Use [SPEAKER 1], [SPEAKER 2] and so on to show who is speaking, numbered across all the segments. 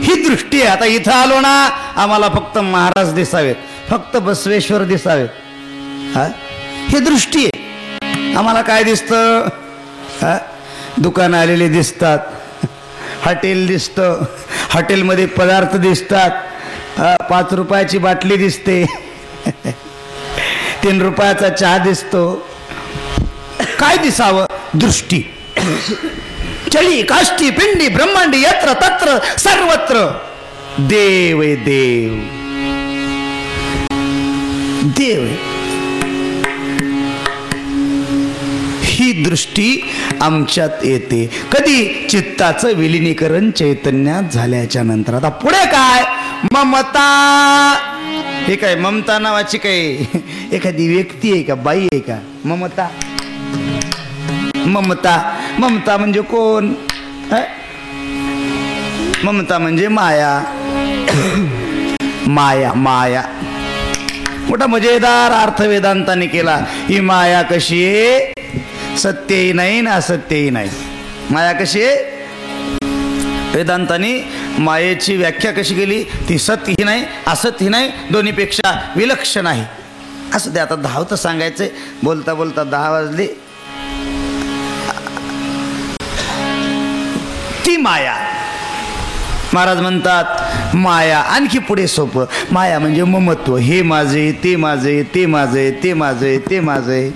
[SPEAKER 1] ही दृष्टी आहे. आता इथं आलो ना, आम्हाला फक्त महाराज दिसावेत, फक्त बसवेश्वर दिसावेत, हा ही दृष्टी आहे. आम्हाला काय दिसतं? दुकानं आलेली दिसतात, हॉटेल दिसतं, हॉटेलमध्ये पदार्थ दिसतात, 5 रुपयाची बाटली दिसते, 3 रुपयाचा चहा दिसतो. काय दिसावं? दृष्टी. चली काष्टी पिंडी ब्रह्मांडी यत्र तत्र सर्वत्र देव आहे, देव देव आहे. ही दृष्टी आमच्यात येते कधी? चित्ताचं विलिनीकरण चैतन्यात झाल्याच्या नंतर. आता पुढे काय? ममता. हे काय ममता नावाची काय एखादी व्यक्ती आहे का, बाई आहे का? ममता. ममता, ममता म्हणजे कोण? ममता म्हणजे माया. माया, माया मोठा मजेदार अर्थ वेदांताने केला. ही माया कशी आहे? सत्यही नाही ना असत्यही नाही. माया कशी आहे? वेदांताने मायेची व्याख्या कशी केली? ती सत्यही नाही असत्यही नाही, दोन्हीपेक्षा विलक्षण आहे. असं ते आता धावतं सांगायचंय, बोलता बोलता 10 वाजले. ती माया. महाराज म्हणतात माया आणखी पुढे सोपं. माया म्हणजे ममत्व. हे माझे, ते माझे, ते माझे, ते माझे, ते माझे.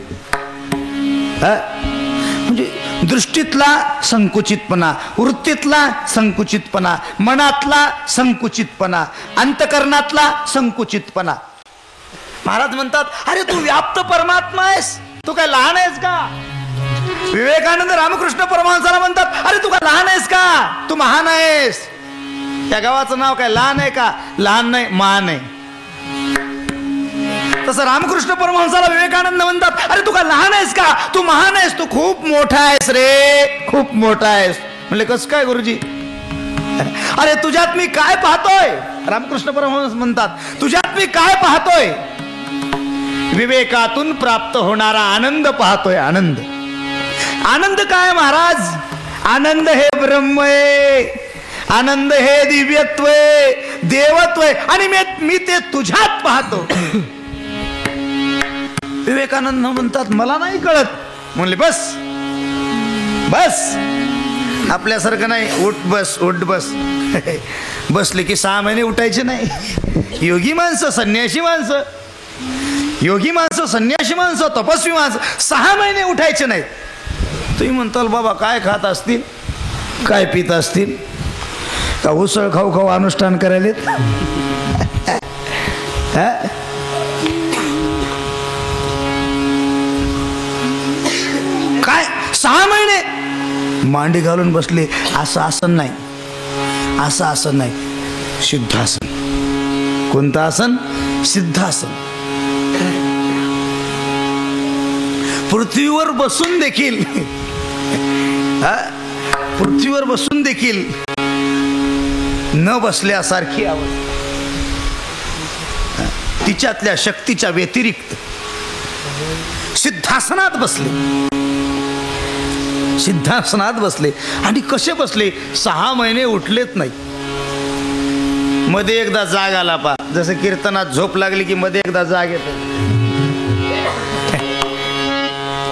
[SPEAKER 1] म्हणजे दृष्टीतला संकुचितपणा, वृत्तीतला संकुचितपणा, मनातला संकुचितपणा, अंतकरणातला संकुचितपणा. महाराज म्हणतात अरे तू व्याप्त परमात्मा आहेस, तू काय लहान आहेस का? विवेकानंद रामकृष्ण परमहंसाला म्हणतात अरे तू काय लहान आहेस का? तू महान आहेस. त्या गावाचं नाव काय लहान आहे का? लहान नाही, महान आहे. तसं रामकृष्ण परमहंसाला विवेकानंद म्हणतात अरे तू काय लहान आहेस का? तू महान आहेस, तू खूप मोठा आहेस रे, खूप मोठा आहेस. म्हणले कसं काय गुरुजी? अरे तुझ्यात मी काय पाहतोय? रामकृष्ण परमहंस म्हणतात तुझ्यात मी काय पाहतोय? विवेकातून प्राप्त होणारा आनंद पाहतोय. आनंद. आनंद काय महाराज? आनंद हे ब्रह्म आहे, आनंद हे दिव्यत्व आहे, देवत्व आहे, आणि मी ते तुझ्यात पाहतो. विवेकानंद म्हणतात मला नाही कळत. म्हणले बस बस, आपल्यासारखं नाही उठ बस उठ बस. बसले की 6 महिने उठायचे नाही. योगी माणसं, संन्यासी माणसं, योगी माणसं, संन्यासी माणसं, तपस्वी माणसं 6 महिने उठायचे नाहीत. तुम्ही म्हणताल बाबा काय खात असतील, काय पित असतील, का उसळ खाऊ खाऊ अनुष्ठान करायलेत? काय 6 महिने मांडी घालून बसले. असं आसन नाही, असं आसन नाही, सिद्धासन. कोणतं आसन? सिद्धासन. पृथ्वीवर बसून देखील, पृथ्वीवर बसून देखील न बसल्यासारखी अवस्था. तिच्यातल्या शक्तीच्या व्यतिरिक्त सिद्धासनात बसले. सिद्धासनात बसले. आणि कसे बसले? 6 महिने उठलेत नाही. मध्ये एकदा जाग आला पा, जसं कीर्तनात झोप लागली की मध्ये एकदा जाग येते.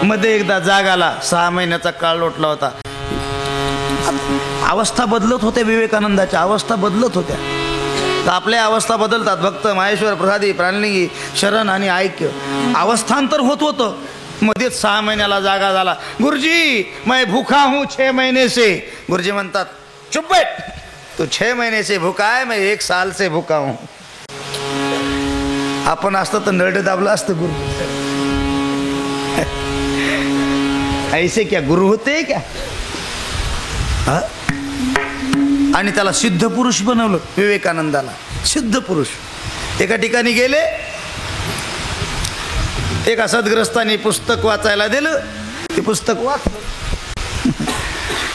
[SPEAKER 1] मध्ये एकदा जाग आला. 6 महिन्याचा काळ लोटला होता. अवस्था बदलत होत्या. विवेकानंदाच्या अवस्था बदलत होत्या. तर आपल्या अवस्था बदलतात. भक्त माहेश्वर प्रसादी प्राणलिंगी शरण आणि ऐक्य अवस्थांतर होत होतं. मध्येच 6 महिन्याला जागा झाला. गुरुजी मैं भूखा हूँ 6 महीने से. गुरुजी म्हणतात चुप बैठ, तू 6 महीने से भूखा है, मैं 1 साल से भूखा हूँ. आपण असतं तर नरड दाबलं असतं. गुरु ऐसे क्या गुरु होते क्या? आणि त्याला सिद्ध पुरुष बनवलं विवेकानंदाला. सिद्ध पुरुष. एका ठिकाणी गेले, एका सद्ग्रस्तानी पुस्तक वाचायला दिलं. ते पुस्तक वाचलं.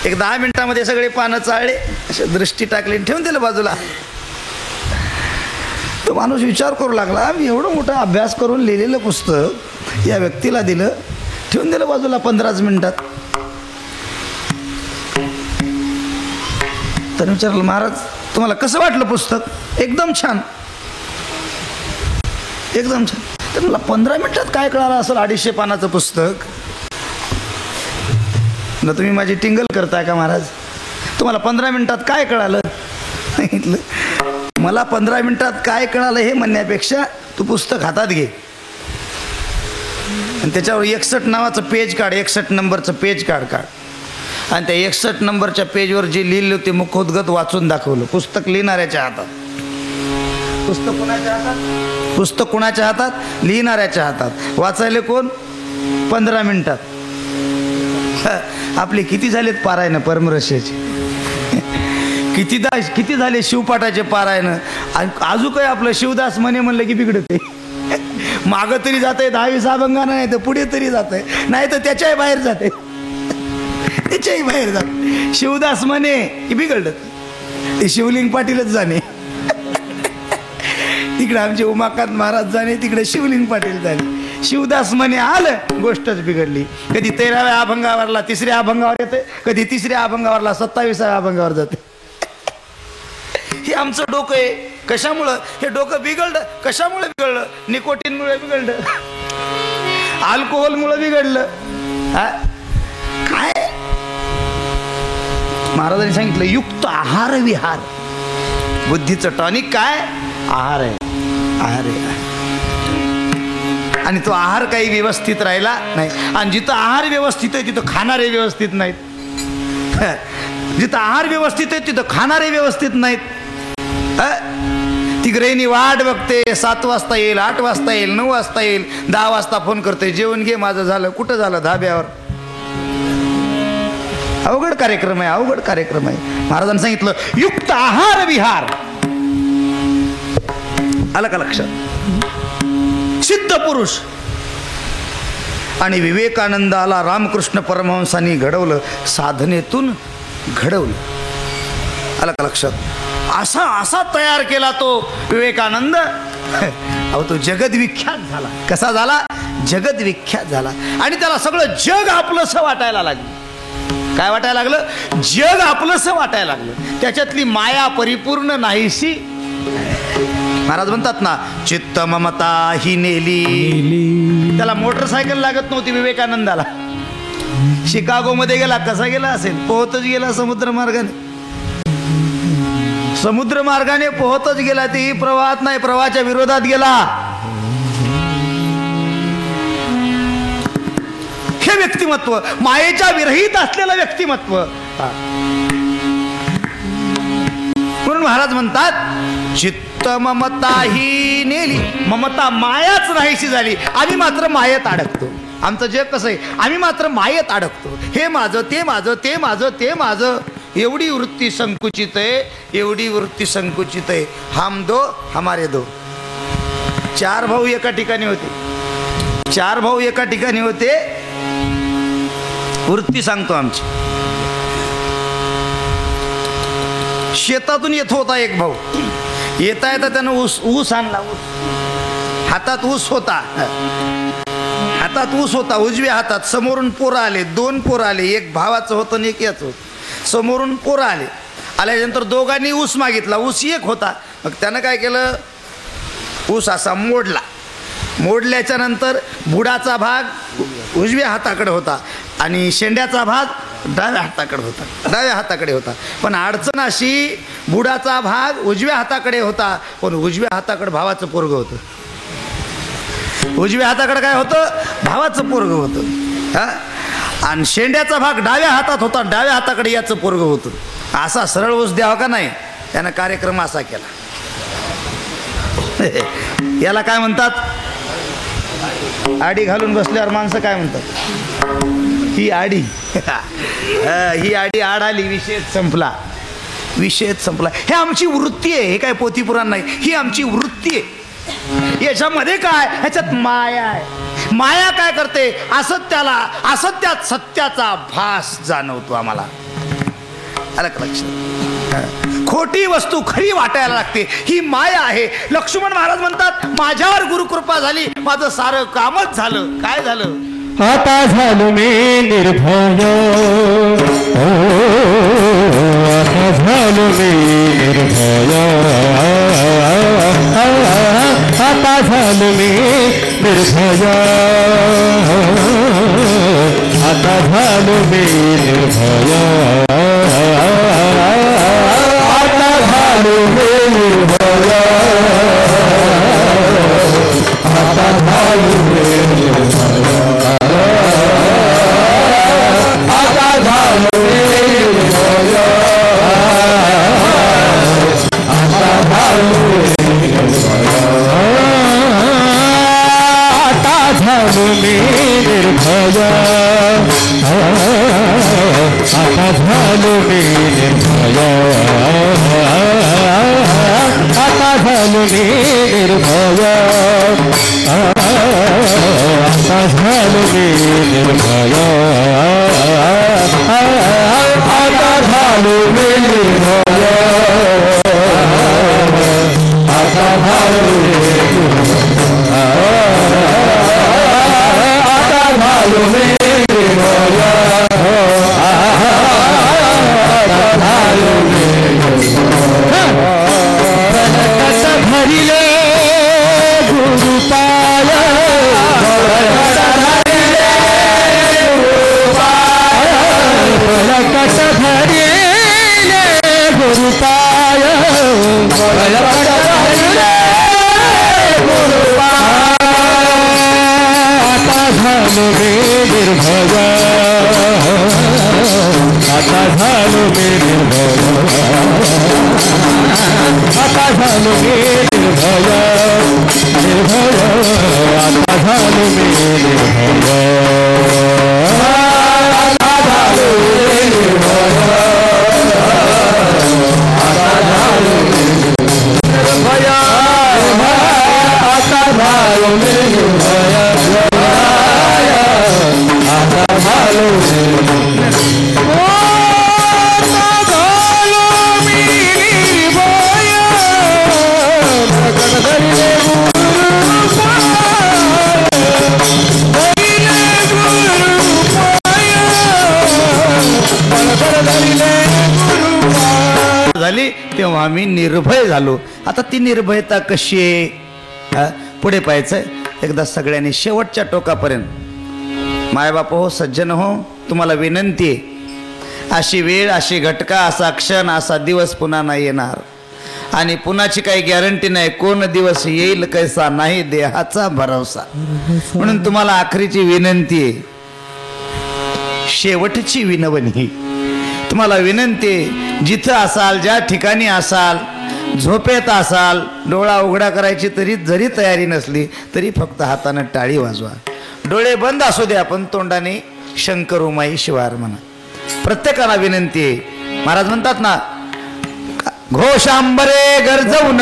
[SPEAKER 1] एक 10 मिनिटामध्ये सगळे पानं चाळले, अशी दृष्टी टाकली, ठेवून दिलं बाजूला. तो माणूस विचार करू लागला, मी एवढं मोठा अभ्यास करून लिहिलेलं पुस्तक या व्यक्तीला दिलं, ठेवून दिलं बाजूला 15 मिनिटात. तर विचारलं, महाराज तुम्हाला कसं वाटलं पुस्तक? एकदम छान, एकदम छान. तर मला 15 मिनिटात काय कळालं असेल 250 पानाचं पुस्तक? ना तुम्ही माझी टिंगल करताय का महाराज? तुम्हाला 15 मिनिटात काय कळालं? मला 15 मिनिटात काय कळालं हे म्हणण्यापेक्षा तू पुस्तक हातात घे आणि त्याच्यावर 61 नावाचं पेज काढ, 61 नंबरचं पेज काढ आणि त्या 61 नंबरच्या पेजवर जे लिहिलं ते मुखोद्गत वाचून दाखवलं. पुस्तक लिहिणाऱ्याच्या हातात. पुस्तक कोणाच्या हातात? पुस्तक कोणाच्या हातात? लिहिणाऱ्याच्या हातात. वाचायला कोण? 15 मिनिटात. आपले किती झालेत पारायण परमरस्याचे? किती झाले शिवपाठाचे पारायण? अजून काय आपलं शिवदास म्हणे म्हणलं की बिघडते. मागं तरी जाते 10-20 अभंगानं, नाही तर पुढे तरी जाते, नाही तर त्याच्याही बाहेर जाते, त्याच्याही बाहेर जाते. शिवदास म्हणे की बिघडत, ते शिवलिंग पाटीलच जाणे. तिकडे आमचे उमाकांत महाराज जाणे, तिकडे शिवलिंग पाटील जाणे. शिवदास म्हणे आलं, गोष्टच बिघडली. कधी 13व्या अभंगावरला 3ऱ्या अभंगावर येते, कधी 3ऱ्या अभंगावरला 27व्या अभंगावर जाते. हे आमचं डोकं आहे. कशामुळं हे डोकं बिघडलं? कशामुळे बिघडलं? निकोटीनमुळे बिघडलं, अल्कोहोलमुळे बिघडलं. काय महाराजांनी सांगितलं? युक्त आहार विहार. बुद्धीचं टॉनिक काय? आहार आहे, आहार आहे. आणि तो आहार काही व्यवस्थित राहिला नाही. आणि जिथं आहार व्यवस्थित आहे तिथं खाणारे व्यवस्थित नाहीत. जिथं आहार व्यवस्थित आहे तिथं खाणारे व्यवस्थित नाहीत. ती गृहिणी वाट बघते, 7 वाजता येईल, 8 वाजता येईल, 9 वाजता येईल, 10 वाजता फोन करते, जेवण घे माझं झालं. कुठं झालं? धाब्यावर. अवघड कार्यक्रम आहे, अवघड कार्यक्रम आहे. महाराजांनी सांगितलं युक्त आहार विहार. आलं का लक्षात? सिद्ध पुरुष आणि विवेकानंदाला रामकृष्ण परमहंसांनी घडवलं, साधनेतून घडवलं. आलं का लक्षात? असा तयार केला तो विवेकानंद. अहो तो जगदविख्यात झाला. कसा झाला? जगदविख्यात झाला. आणि त्याला सगळं जग आपलंसं वाटायला लागलं. काय वाटायला लागलं? जग आपलंसं वाटायला लागलं. त्याच्यातली माया परिपूर्ण नाहीशी. महाराज म्हणतात ना, चित्त ममता ही नेली. त्याला मोटरसायकल लागत नव्हती विवेकानंदाला. शिकागो मध्ये गेला, कसा गेला असेल? पोहतच गेला समुद्र मार्गाने. समुद्र मार्गाने पोहतच गेला. तेही प्रवाहात नाही, प्रवाहाच्या विरोधात गेला. हे व्यक्तिमत्व, मायेच्या विरहित असलेलं व्यक्तिमत्व. म्हणून महाराज म्हणतात चित्त ममता ही नेली. ममता मायाच नाहीशी झाली. आम्ही मात्र मायेत अडकतो. आमचं जग कसं आहे? आम्ही मात्र मायेत अडकतो. हे माझं, ते माझं, ते माझं, ते माझं. एवढी वृत्ती संकुचित आहे, एवढी वृत्ती संकुचित आहे. हम दो हमारे दो. 4 भाऊ एका ठिकाणी होते. 4 भाऊ एका ठिकाणी होते. वृत्ती सांगतो आमची. शेतातून येत होता एक भाऊ. येता येता त्यानं ऊस आणला. हातात ऊस होता, हातात ऊस होता, उजव्या हातात. समोरून पोरं आले, 2 पोरं आले. एक भावाचं होतं आणि एक याचं होतं. समोरून पोरं आले. आल्यानंतर दोघांनी ऊस मागितला. ऊस एक होता. मग त्यानं काय केलं? ऊस असा मोडला. मोडल्याच्या नंतर बुडाचा भाग उजव्या हाताकडे होता आणि शेंड्याचा भाग डाव्या हाताकडे होता. डाव्या हाताकडे होता. पण अडचण अशी, बुडाचा भाग उजव्या हाताकडे होता, पण उजव्या हाताकडे भावाचं पोरगं होतं. उजव्या हाताकडे काय होतं? भावाचं पोरगं होतं. आणि शेंड्याचा भाग डाव्या हातात होता, डाव्या हाताकडे याचं पोरगं होतं. असा सरळ ऊस द्यावा का नाही? त्यानं कार्यक्रम असा केला. याला काय म्हणतात? आडी घालून बसल्यावर माणसं काय म्हणतात? ही आडी. ही आडी आड आली, विषय संपला. विषय संपला. हे आमची वृत्ती आहे. हे काय पोथीपुराण नाही, ही आमची वृत्ती आहे. याच्यामध्ये काय? ह्याच्यात माया आहे. माया काय करते? असत्याला असत्यात सत्याचा भास जाणवतो आम्हाला. आलं का लक्षात? खोटी वस्तू खरी वाटायला लागते. ही माया आहे. लक्ष्मण महाराज म्हणतात माझ्यावर गुरुकृपा झाली, माझं सारं कामच झालं. काय झालं?
[SPEAKER 2] आता झालो मी निर्भय. झालो मी निर्भय, आता झालो मी निर्भय, आता झालो मी निर्भय, आता झालो मी निर्भय, आता झालो मी निर्भय, आता झालो मी निर्भय, आता झालो मी निर्भय, आता झालो मी निर्भय, आता झालो मी निर्भय, आता झालो मी निर्भय, आता झालो मी निर्भय, आता झालो मी भरिले गुरुपाय, कट भरिले गुरुपाय, आता झालो मी निर्भय, आता झालो मी निर्भय, आता झालो मी निर्भय, निर्भय, आता झालो मी निर्भय, आता झालो मी निर्भय, आता झालो मी निर्भय, आता झालो मी निर्भय, आता झालो मी
[SPEAKER 1] झाली तेव्हा मी निर्भय झालो. आता ती निर्भयता कशी आहे पुढे पाहायचंय. एकदा सगळ्यांनी शेवटच्या टोकापर्यंत. मायबाप हो, सज्जन हो, तुम्हाला विनंती आहे, अशी वेळ, अशी घटका, असा क्षण, असा दिवस पुन्हा नाही येणार आणि पुन्हाची काही गॅरंटी नाही. कोण दिवस येईल कैसा नाही देहाचा भरवसा. म्हणून तुम्हाला आखरीची विनंती आहे, शेवटची विनवणी. तुम्हाला विनंती आहे, जिथं असाल, ज्या ठिकाणी असाल, झोपेत असाल, डोळा उघडा करायची तरी जरी तयारी नसली तरी फक्त हातानं टाळी वाजवा. डोळे बंद असू द्या पण तोंडाने शंकर उमाई शिवार म्हणा. प्रत्येकाला विनंती आहे. महाराज म्हणतात ना, घोषांबरे गरजवून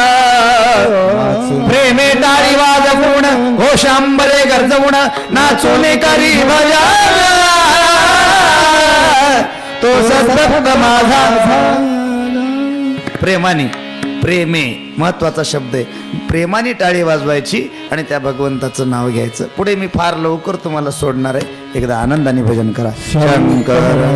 [SPEAKER 1] प्रेमे टाळी वाजवून, घोषांबरे गरजवून नाचून करी भजन, तो सद्भक्त माझा. प्रेमाने, प्रेमे महत्वाचा शब्द आहे. प्रेमाने टाळी वाजवायची आणि त्या भगवंताचं नाव घ्यायचं. पुढे मी फार लवकर तुम्हाला सोडणार आहे. एकदा आनंदाने भजन करा. शंकर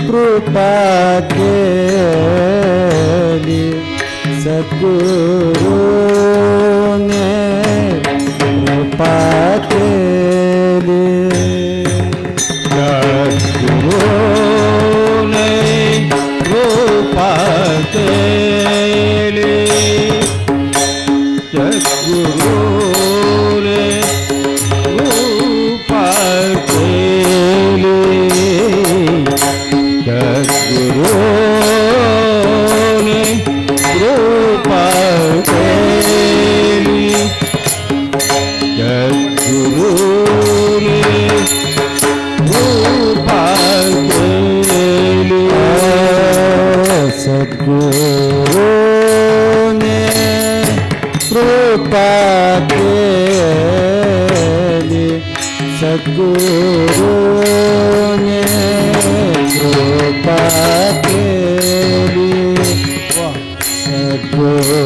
[SPEAKER 2] कृपा केली सद्गुरूने कृपा केली सद्गुरूने कृपा केली सद्गुरूने कृपा केली सद्गुरूने कृपा केली सद्गुरूने कृपा केली सद्गुरूने कृपा केली सद्गुरूने कृपा केली सद्गुरू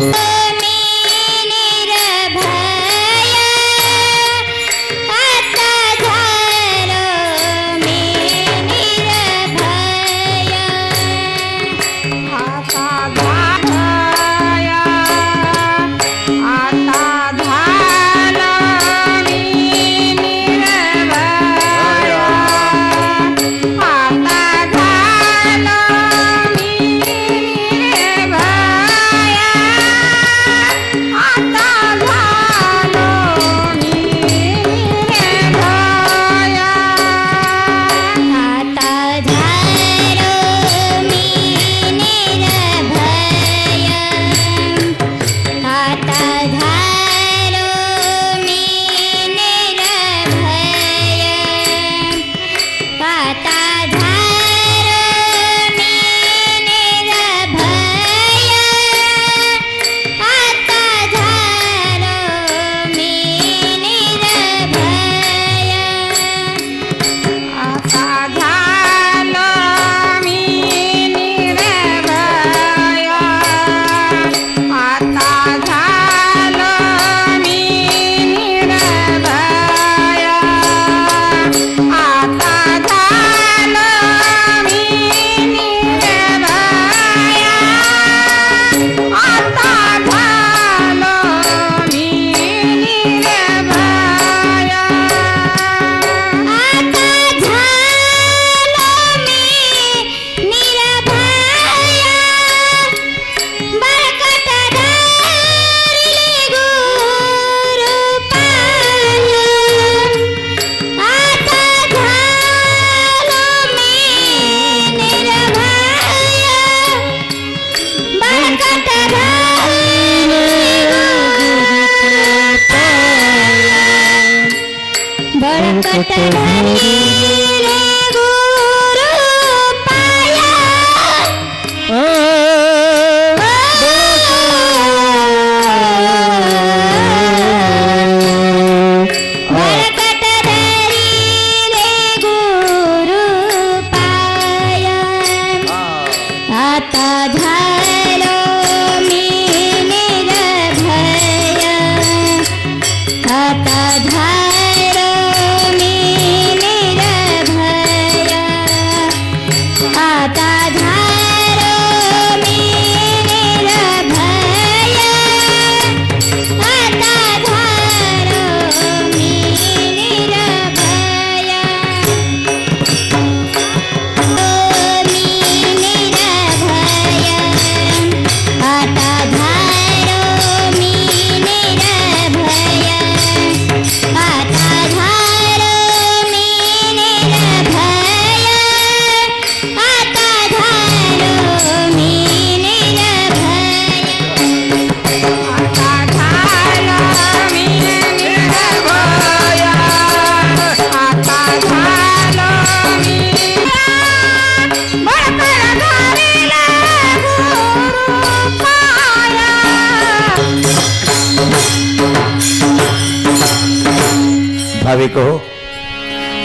[SPEAKER 1] भाविक हो,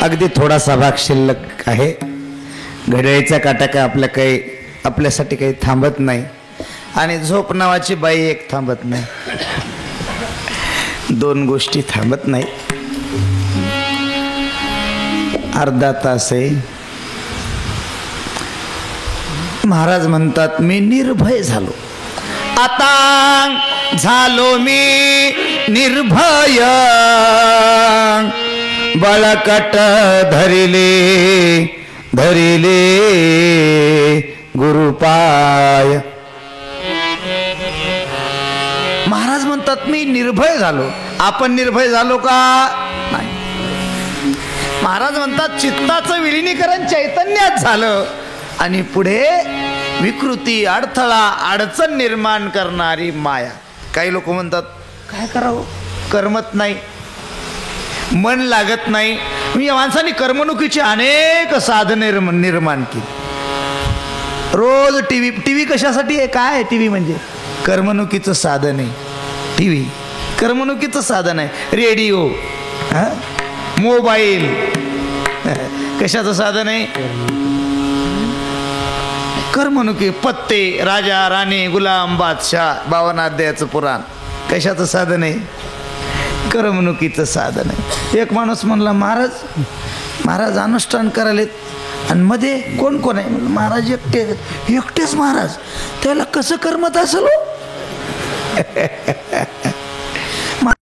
[SPEAKER 1] अगदी थोडासा भाग शिल्लक आहे. घड्याळीचा काटा काय आपल्यासाठी काही थांबत नाही आणि झोप नावाची बाई एक थांबत नाही. दोन गोष्टी थांबत नाही. अर्धा तास आहे, महाराज म्हणतात मी निर्भय झालो, आता झालो मी निर्भय, बळकट धरिले धरिले गुरुपाय. महाराज म्हणतात मी निर्भय झालो. आपण निर्भय झालो का? नाही. महाराज म्हणतात चित्ताचं विलिनीकरण चैतन्यात झालं आणि पुढे विकृती, अडथळा, अडचण निर्माण करणारी माया. काही लोक म्हणतात काय करावं, करमत नाही, मन लागत नाही. या माणसाने करमणुकीची अनेक साधने निर्माण केली. रोज टीव्ही कशासाठी आहे? काय आहे टीव्ही? म्हणजे करमणुकीचं साधन आहे. टीव्ही करमणुकीचं साधन आहे. रेडिओ, मोबाईल कशाचं साधन आहे? करमणुकी. पत्ते, राजा राणी, गुलाम, बादशाह, 52 अध्यायाचं पुराण कशाचं साधन आहे? करमणुकीचं साधन आहे. एक माणूस म्हणला महाराज अनुष्ठान करायलेत आणि मध्ये कोण कोण आहे? म्हणलं महाराज एकटेच महाराज. त्याला कसं करमत असेल हो?